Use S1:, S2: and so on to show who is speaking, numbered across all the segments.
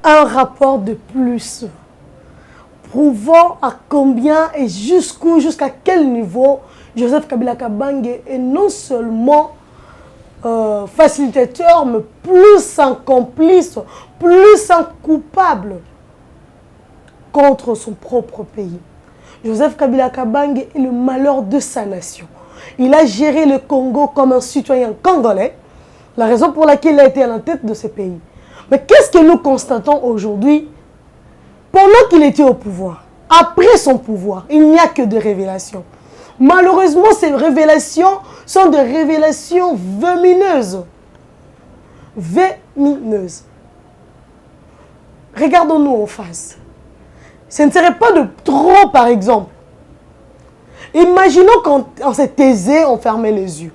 S1: Un rapport de plus prouvant à combien et jusqu'où, jusqu'à quel niveau Joseph Kabila Kabange est non seulement facilitateur, mais plus un complice, plus un coupable contre son propre pays. Joseph Kabila Kabange est le malheur de sa nation. Il a géré le Congo comme un citoyen congolais, la raison pour laquelle il a été à la tête de ce pays. Mais qu'est-ce que nous constatons aujourd'hui? Pendant qu'il était au pouvoir, après son pouvoir, il n'y a que des révélations. Malheureusement, ces révélations sont des révélations venimeuses. Venimeuses. Regardons-nous en face. Ce ne serait pas de trop, par exemple. Imaginons qu'on s'est taisé, on fermait les yeux.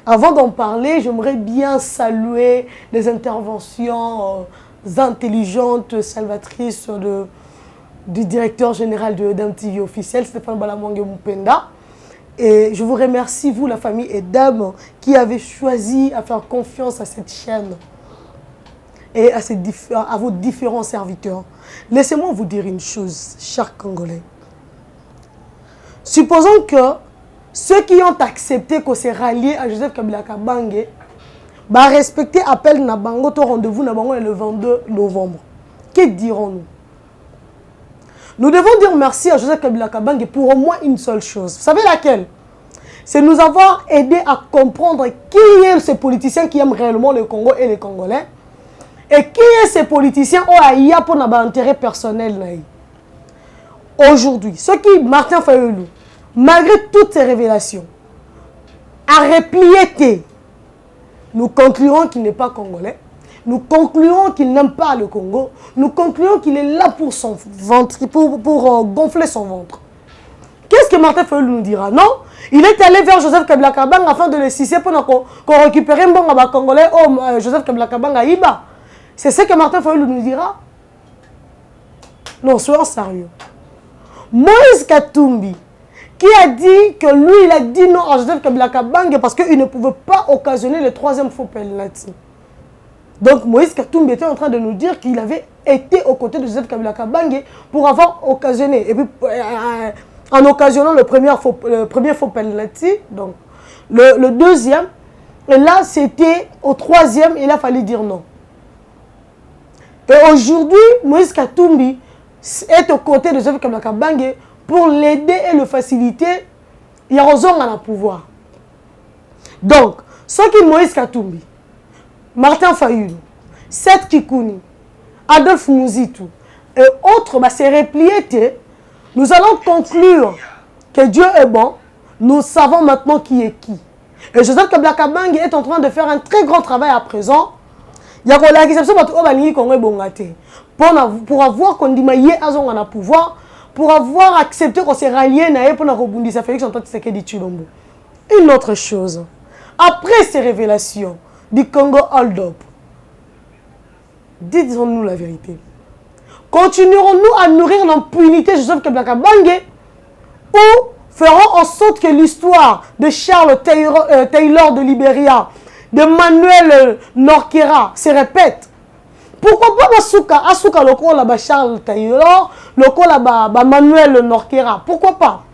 S1: Avant d'en parler, j'aimerais bien saluer les interventions intelligentes, salvatrices du directeur général de Edam TV officiel, Stéphane Balamongue Mupenda. Et je vous remercie, vous, la famille Edam, qui avez choisi à faire confiance à cette chaîne et à vos différents serviteurs. Laissez-moi vous dire une chose, chers Congolais. Supposons que ceux qui ont accepté qu'on s'est rallié à Joseph Kabila Kabange bah respecter appel na bango to rendez-vous na bango le 22 novembre. Que dirons-nous? Nous devons dire merci à Joseph Kabila Kabange pour au moins une seule chose. Vous savez laquelle? C'est nous avoir aidé à comprendre qui est ce politicien qui aime réellement le Congo et les Congolais. Et qui est ce politicien qui a pour notre intérêt personnel. Aujourd'hui, ce qui Martin Fayulu, malgré toutes ces révélations, a replié. Nous concluons qu'il n'est pas congolais. Nous concluons qu'il n'aime pas le Congo. Nous concluons qu'il est là pour son ventre, pour gonfler son ventre. Qu'est-ce que Martin Fayulu nous dira? Non, il est allé vers Joseph Kabila Kabange afin de le citer pour qu'on récupère un bon Congolais. Oh, Joseph Kabila Kabange à Iba. C'est ce que Martin Fayulu nous dira? Non, soyons sérieux. Moïse Katumbi, qui a dit que lui, il a dit non à Joseph Kabila Kabange parce qu'il ne pouvait pas occasionner le troisième faux penalty. Donc Moïse Katumbi était en train de nous dire qu'il avait été aux côtés de Joseph Kabila Kabange pour avoir occasionné. Et puis, en occasionnant le premier faux penalty, donc le deuxième, et là, c'était au troisième, il a fallu dire non. Et aujourd'hui, Moïse Katumbi est aux côtés de Joseph Kabila Kabange pour l'aider et le faciliter. Il y a raison à la pouvoir. Donc, ceux qui Moïse Katumbi, Martin Fayulu, Seth Kikouni, Adolphe Mouzitou et autres, bah, c'est replié. Nous allons conclure que Dieu est bon. Nous savons maintenant qui est qui. Et Joseph Kabila Kabange est en train de faire un très grand travail à présent. Il y a la exception pour avoir condamné à pouvoir, pour avoir accepté qu'on s'est rallié pour rebondir ça Félix Antoine Tshisekedi Tshilombo. Une autre chose, après ces révélations du Congo hold up, disons-nous la vérité. Continuerons-nous à nourrir l'impunité de Joseph Kabila Kabange ou ferons en sorte que l'histoire de Charles Taylor de Libéria, de Manuel Norquera se répète? Pourquoi pas Asuka loko là Charles Taylor, loko là Manuel Norquera? Pourquoi pas?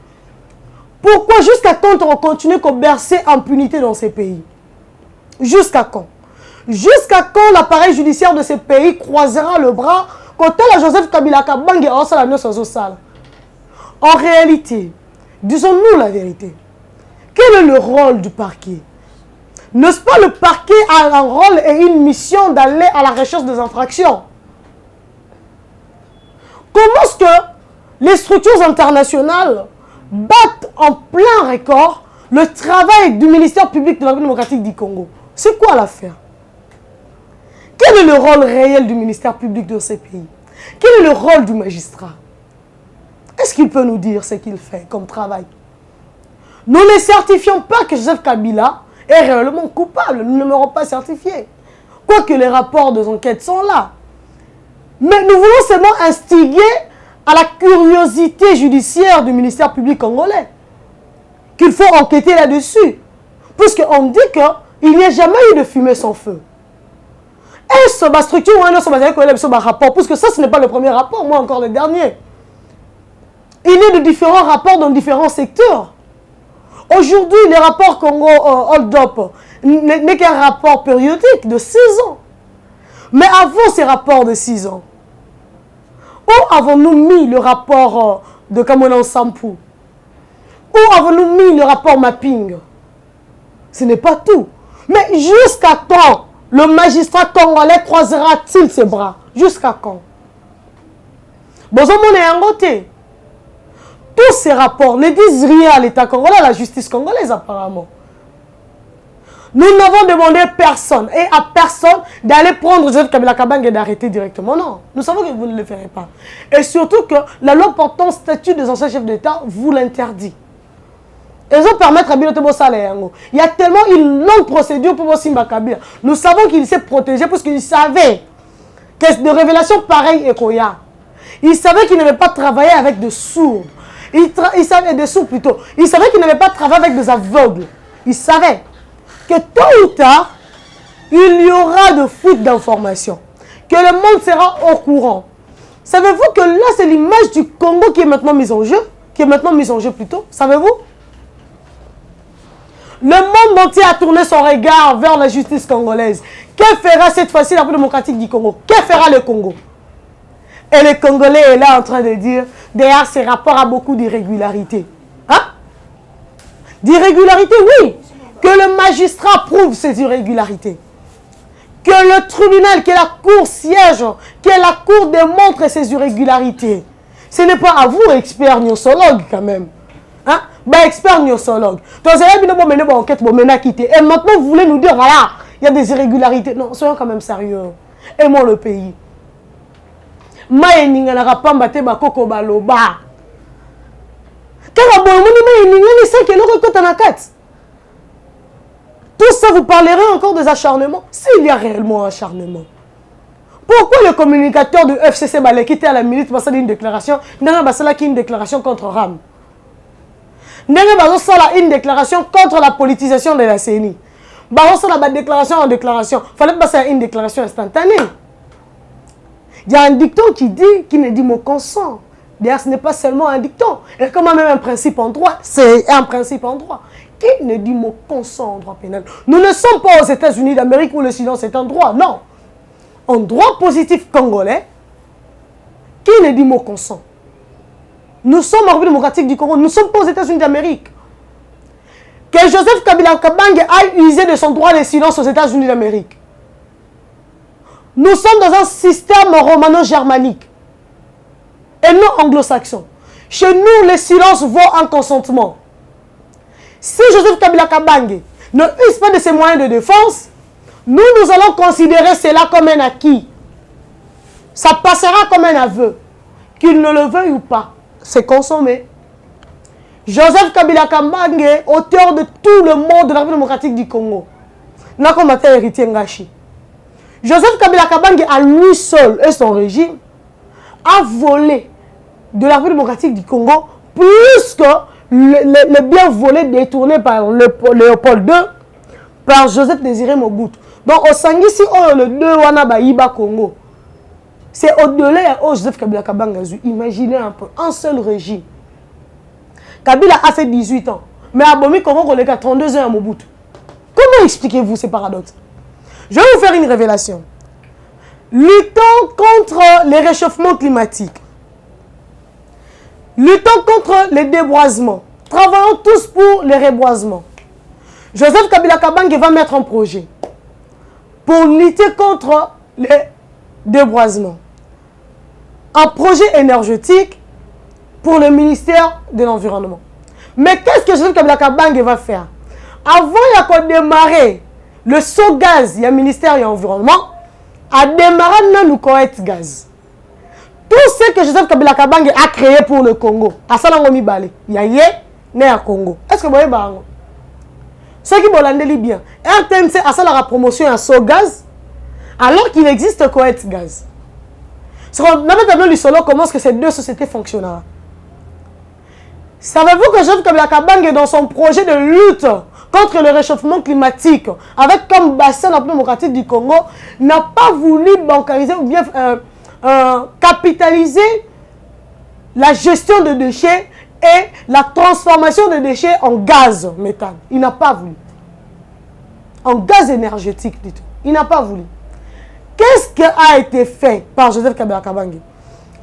S1: Pourquoi jusqu'à quand on continue à bercer impunité dans ces pays? Jusqu'à quand? Jusqu'à quand l'appareil judiciaire de ces pays croisera le bras quand la Joseph Kabila Kabange en réalité, disons-nous la vérité, quel est le rôle du parquet? N'est-ce pas le parquet a un rôle et une mission d'aller à la recherche des infractions? Comment est-ce que les structures internationales battent en plein record le travail du ministère public de la République démocratique du Congo? C'est quoi l'affaire? Quel est le rôle réel du ministère public de ces pays? Quel est le rôle du magistrat? Est-ce qu'il peut nous dire ce qu'il fait comme travail? Nous ne certifions pas que Joseph Kabila est réellement coupable. Nous ne l'aurons pas certifié. Quoique les rapports de enquête sont là. Mais nous voulons seulement instiguer à la curiosité judiciaire du ministère public congolais. Qu'il faut enquêter là-dessus. Puisqu'on dit qu'il n'y a jamais eu de fumée sans feu. Et ce structure, on a ce rapport, parce que ça, ce n'est pas le premier rapport, moi encore le dernier. Il y a de différents rapports dans différents secteurs. Aujourd'hui, le rapport Congo Hold Up n'est qu'un rapport périodique de 6 ans. Mais avant ces rapports de 6 ans, où avons-nous mis le rapport de Kamona Sampou? Où avons-nous mis le rapport mapping? Ce n'est pas tout. Mais jusqu'à quand le magistrat congolais croisera-t-il ses bras? Jusqu'à quand? Bozomone Yangote. Tous ces rapports ne disent rien à l'État congolais, à la justice congolaise apparemment. Nous n'avons demandé à personne et à personne d'aller prendre Joseph Kabila Kabange et d'arrêter directement. Non, nous savons que vous ne le ferez pas. Et surtout que la loi portant statut des anciens chefs d'État vous l'interdit. Ils ont permettre à Bilote Bossale Yango. Il y a tellement une longue procédure pour Simba Kabila. Nous savons qu'il s'est protégé parce qu'il savait que de révélations pareilles et Koya. Il savait qu'il n'avait pas travaillé avec des sourds. Il savait des sourds plutôt. Il savait qu'il n'avait pas travaillé avec des aveugles. Il savait que tôt ou tard, il y aura de fuite d'informations. Que le monde sera au courant. Savez-vous que là, c'est l'image du Congo qui est maintenant mise en jeu? Qui est maintenant mise en jeu plutôt. Savez-vous? Le monde entier a tourné son regard vers la justice congolaise. Que fera cette fois-ci la République démocratique du Congo? Que fera le Congo? Et le Congolais est là en train de dire, derrière ces rapports à beaucoup d'irrégularités. Hein? D'irrégularités, oui. Que le magistrat prouve ces irrégularités. Que le tribunal, que la cour siège, que la cour démontre ces irrégularités. Ce n'est pas à vous, expert gnosologue, quand même. Hein? Bah, expert gnosologue. Donc, c'est là que vous menez enquête, vous menez à quitter. Et maintenant, vous voulez nous dire, voilà, il y a des irrégularités. Non, soyons quand même sérieux. Aimons le pays. Maïninga na rapamba te bakoko baloba. Car bon, maïninga ni ça que l'on côté na kat. Tout ça, vous parlerez encore des acharnements. S'il y a réellement un acharnement. Pourquoi le communicateur du FCC va quitter à la minute pour faire une déclaration? N'a pas une déclaration contre RAM. N'a pas une déclaration contre la politisation de la CENI. Bah on la déclaration en déclaration. Fallait passer une déclaration instantanée. Il y a un dicton qui dit, qui ne dit mot consent. D'ailleurs, ce n'est pas seulement un dicton. Et comme même un principe en droit, c'est un principe en droit. Qui ne dit mot consent en droit pénal? Nous ne sommes pas aux États-Unis d'Amérique où le silence est un droit. Non. En droit positif congolais, qui ne dit mot consent? Nous sommes en République démocratique du Congo. Nous ne sommes pas aux États-Unis d'Amérique. Que Joseph Kabila Kabange aille user de son droit de silence aux États-Unis d'Amérique. Nous sommes dans un système romano-germanique et non anglo-saxon. Chez nous, le silence vaut un consentement. Si Joseph Kabila Kabange ne use pas de ses moyens de défense, nous allons considérer cela comme un acquis. Ça passera comme un aveu. Qu'il ne le veuille ou pas, c'est consommé. Joseph Kabila Kabange, auteur de tout le monde de la République démocratique du Congo, n'a comme héritier Ngashi. Joseph Kabila Kabange, à lui seul et son régime, a volé de la République démocratique du Congo plus que le bien volé détourné par Léopold II, par Joseph Désiré Mobutu. Donc, au Sangisi, le 2 wana Baïba Congo, c'est au-delà de Joseph Kabila Kabange. Imaginez un peu, un seul régime. Kabila a fait 18 ans, mais à Bomi Congo, on est à 32 ans à Mobutu. Comment expliquez-vous ces paradoxes? Je vais vous faire une révélation. Luttons contre les réchauffements climatiques. Luttons contre les déboisements. Travaillons tous pour les reboisements. Joseph Kabila Kabange va mettre un projet pour lutter contre les déboisements. Un projet énergétique pour le ministère de l'Environnement. Mais qu'est-ce que Joseph Kabila Kabange va faire? Avant de démarrer le saut gaz, il y a le ministère de l'Environnement, a démarré le Koweït gaz. Tout ce que Joseph Kabila Kabange a créé pour le Congo, à Salangomi Balé, il y a né à Congo. Est-ce que vous voyez ça? Ceux qui voient bien, RTNC a fait la promotion à saut gaz, alors qu'il existe Koweït gaz. Comment est-ce que ces deux sociétés fonctionnent? Savez-vous que Joseph Kabila Kabange, dans son projet de lutte contre le réchauffement climatique, avec comme bassin la démocratique du Congo, n'a pas voulu bancariser ou bien capitaliser la gestion de déchets et la transformation des déchets en gaz méthane. Il n'a pas voulu. En gaz énergétique plutôt. Il n'a pas voulu. Qu'est-ce qui a été fait par Joseph Kabila Kabange?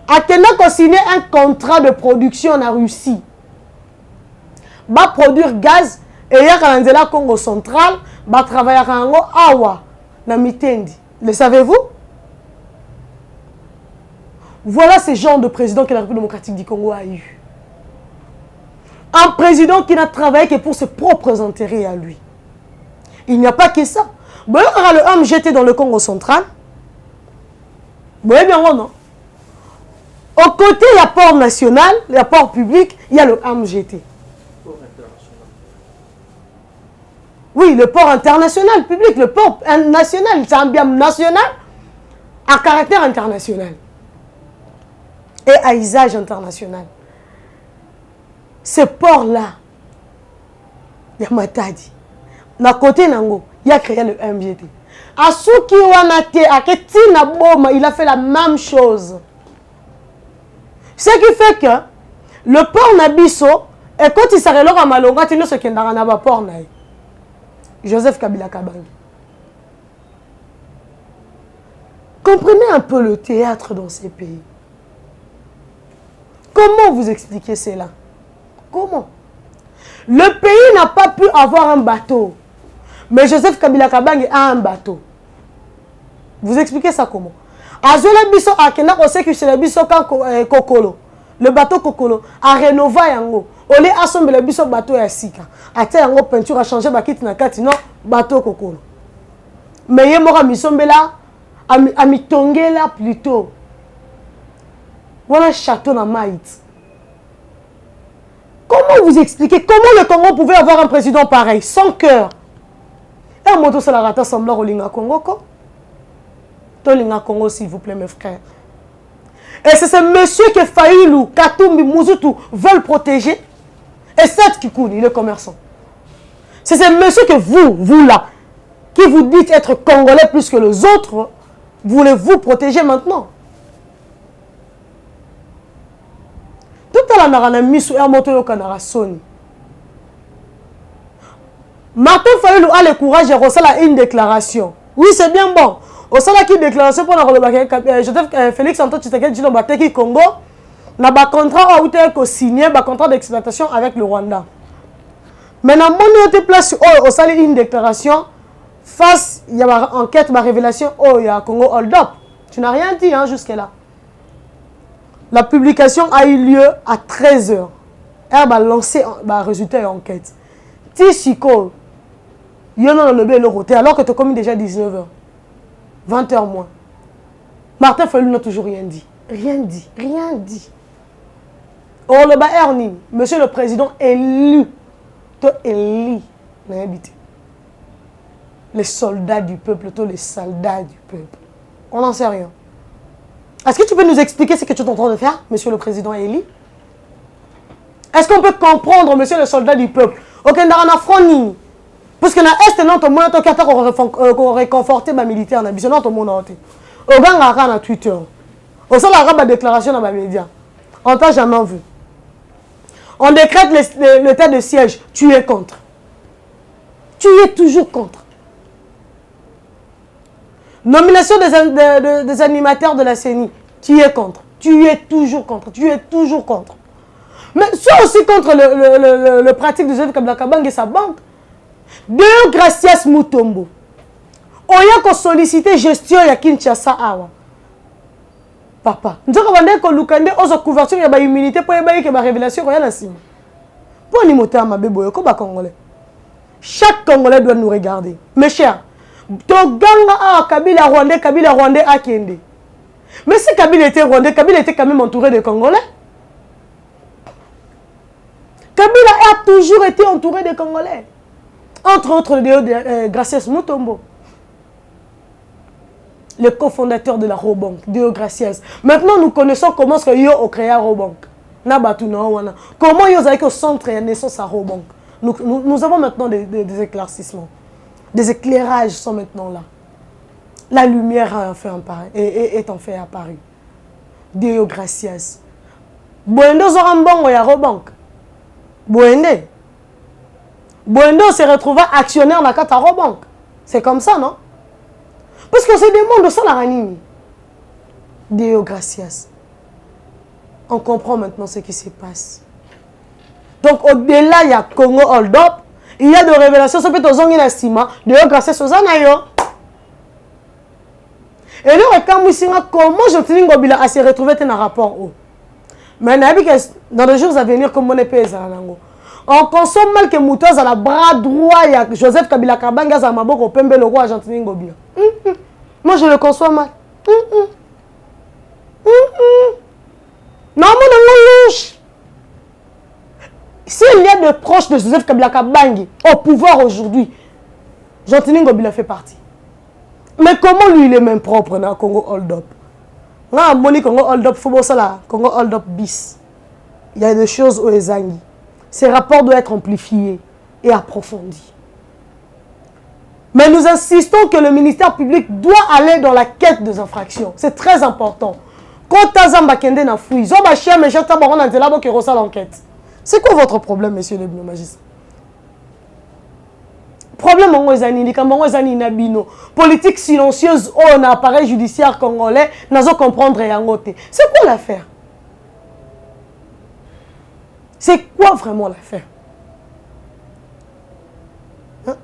S1: Akena a signé un contrat de production en Russie. Va produire gaz et il y a un Congo central, va travailler à Awa, na Mitendi. Le savez-vous? Voilà ce genre de président que la République démocratique du Congo a eu. Un président qui n'a travaillé que pour ses propres intérêts à lui. Il n'y a pas que ça. Bon, il y aura le homme jeté dans le Congo central. Bon, bien non. Au côté, il y a port national, il y a port public, il y a le homme jeté. Oui, le port international public, le port national, c'est un bien national à caractère international et à usage international. Ce port-là, il y a Matadi. Na côté Nango, il a créé le MGT. À ceux qui ont été à Ketina Boma, il a fait la même chose. Ce qui fait que le port Nabiso, et quand il s'arrête là à Malonga, il ce qu'il y a dans le port. Joseph Kabila Kabange. Comprenez un peu le théâtre dans ces pays. Comment vous expliquez cela? Comment? Le pays n'a pas pu avoir un bateau. Mais Joseph Kabila Kabange a un bateau. Vous expliquez ça comment? Azola biso akena on sait que c'est le biso Kokolo. Le bateau Kokolo a rénové yango. Olé asombe le biso bateau ya sika. Ate yango peinture a changé bakiti na kati non bateau Kokolo. Mais ye mora misombela a mitongela plutôt. Voilà château na Maït. Comment vous expliquez comment le Congo pouvait avoir un président pareil, sans cœur? Et un moto ça la rata semblant au Linga Congo quoi? Tolinga Congo s'il vous plaît mes frères. Et c'est ce monsieur que Faïlou, Katumbi, Mouzoutou veulent protéger. Et Seth Kikouni, le commerçant. C'est ce monsieur que vous là, qui vous dites être congolais plus que les autres, voulez-vous protéger maintenant? Tout à l'heure, on a mis sur un moto au Canara Sony. Martin Faïlou a le courage de recevoir une déclaration. Oui, c'est bien bon. Au sein de la déclaration pour le Félix Antoine Tshisekedi dit le Congo, on a un contrat a été signé, un contrat d'exploitation avec le Rwanda. Maintenant, on a place au sein une déclaration face il y a une enquête, une révélation il y a Congo hold up. Tu n'as rien dit hein, jusque-là. La publication a eu lieu à 13h. Elle a lancé un résultat de l'enquête. Tishiko, il y en a le roté alors que tu as commis déjà 19h. 20h moins. Martin Fayoulou n'a toujours rien dit. Rien dit. Rien dit. Or, le Ernie, monsieur le président élu, les soldats du peuple, tous les soldats du peuple. On n'en sait rien. Est-ce que tu peux nous expliquer ce que tu es en train de faire, monsieur le président élu? Est-ce qu'on peut comprendre, monsieur le soldat du peuple? Ok, on a front. Parce que dans l'Est, non, tout le monde a réconforté les militaires. Non, tout le monde a été. Au Ganga, na Twitter. Au sein de la déclaration dans les médias. On t'a jamais vu. On décrète l'état de siège. Tu es contre. Tu es toujours contre. Nomination des animateurs de la CENI. Tu es contre. Tu es toujours contre. Tu es toujours contre. Mais sois aussi contre le pratique de Joseph Kabila Kabange et sa banque. Deo Gracias Mutombo. Oya ko solliciter gestion ya Kinshasa awa. Papa, nzoko bande ko lukande ozo couverture ya ba immunité pour ba ke ba révélation ko ya na sima. Pour ni mota ma bebo ko ba congolais. Chaque congolais doit nous regarder. Mes chers, to ganga a Kabila Rwandais a Kende. Mais si Kabila était Rwandais, Kabila était quand même entouré de Congolais. Kabila a toujours été entouré de Congolais. Entre autres, Deo Gracias Mutombo, le cofondateur de la Robank, Deo Gracias. Maintenant, nous connaissons comment est-ce que Yo a créé la Robank. Comment Yo a au centre de naissance à Robank. Nous avons maintenant des éclaircissements. Des éclairages sont maintenant là. La lumière est en fait apparue. Dieu gracias. Boendo Zorambongo ya Robank. Boende se retrouva actionnaire dans la carte à Robank. C'est comme ça, non? Parce qu'on se demande ça la ranini. Dieu gracias. On comprend maintenant ce qui se passe. Donc au-delà, il y a Congo Hold Up. Il y a des révélations. Ça peut être aux Cima. Dieu gracias aux Anayo. Et là, comment Jean-Tini Ngobila a se retrouvé dans un rapport où? Mais dans les jours à venir, comme on est payé, on consomme mal que Moutaz à la bras droit, il y a Joseph Kabila Kabanga à Maboko, Pembe le roi Jean-Tini Ngobila. Moi, je le conçois mal. Non, mon louche. S'il y a des proches de Joseph Kabila Kabangi au pouvoir aujourd'hui, Jean-Tini Ngobila fait partie. Mais comment lui, il est même propre dans Congo Hold Up? Dans Moni Congo Hold Up, Congo Hold Up bis. Il y a des choses aux Ezangi. Ces rapports doivent être amplifiés et approfondis. Mais nous insistons que le ministère public doit aller dans la quête des infractions. C'est très important. Quand Tazamba Kende n'a fouillé, c'est quoi votre problème, monsieur le biomagiste? Problème politique silencieuse oh, un appareil judiciaire congolais n'a pas comprendre yangote. C'est quoi l'affaire? C'est quoi vraiment l'affaire? Hein?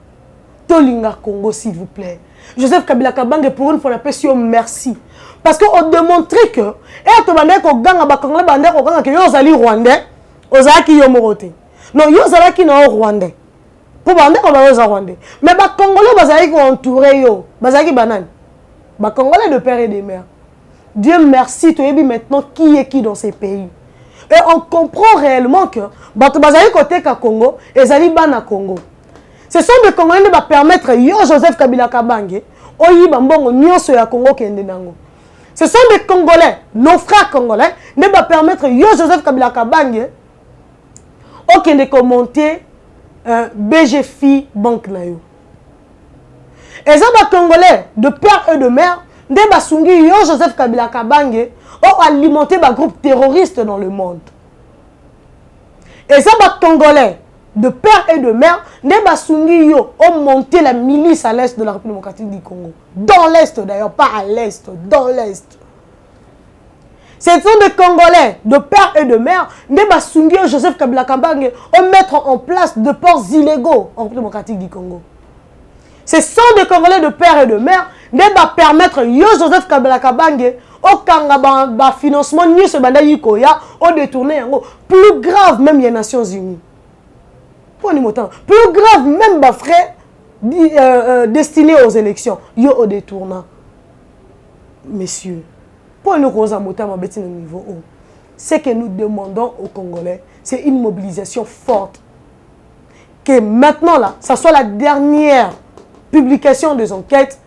S1: Tolinga Congo, s'il vous plaît. Joseph Kabila Kabange, pour une fois, la question merci. Parce qu'on démontrait que, et tu bandé ko ganga ba Congolais bandé ko ganga que yo zali rwandais, ozaki yo morote. Non, yo zalaki na rwandais. Pour bandé ko ba rwandais. Mais ba Congolais bazali ko entouré yo, bazali banane. Ba Congolais de père et de mère. Dieu merci, tu es maintenant qui est qui dans ces pays. Et on comprend réellement que bato bazali côté ka Congo, ezali bana Congo. Ce sont des Congolais qui vont permettre yo Joseph Kabila Kabange, oyi bambongo nyonso ya Congo kende nango. Ce sont des Congolais, nos frères Congolais, qui vont permettre yo Joseph Kabila Kabange au kende commenter BGFI Banque na yo. Et ça va Congolais de père et de mère, qui vont sungi yo Joseph Kabila Kabange au alimenter des groupes terroristes dans le monde. Et ça va Congolais de père et de mère, Neba Sungiyo ont monté la milice à l'est de la République démocratique du Congo. Dans l'est d'ailleurs, pas à l'est, dans l'est. Ce sont des Congolais de père et de mère, Neba Sungiyo, Joseph Kabila Kabange, ont mettre en place de ports illégaux en République démocratique du Congo. Ce sont des Congolais de père et de mère, Neba permettre yo Joseph Kabila Kabange au Kanga financement ni ce banda yikoya au détourné plus grave même les Nations Unies. Plus grave, même les frais destinés aux élections. Yo au détournant. Messieurs, pour nous causer au niveau haut, ce que nous demandons aux Congolais, c'est une mobilisation forte. Que maintenant, là, ça soit la dernière publication des enquêtes,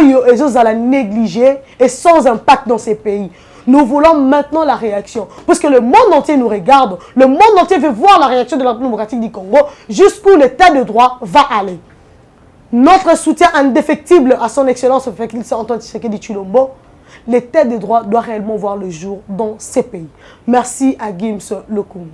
S1: ils ont la négliger et sans impact dans ces pays. Nous voulons maintenant la réaction. Parce que le monde entier nous regarde. Le monde entier veut voir la réaction de la République démocratique du Congo jusqu'où l'état de droit va aller. Notre soutien indéfectible à son excellence Félix Antoine Tshisekedi Tshilombo, l'état de droit doit réellement voir le jour dans ces pays. Merci à Gims Lokoum.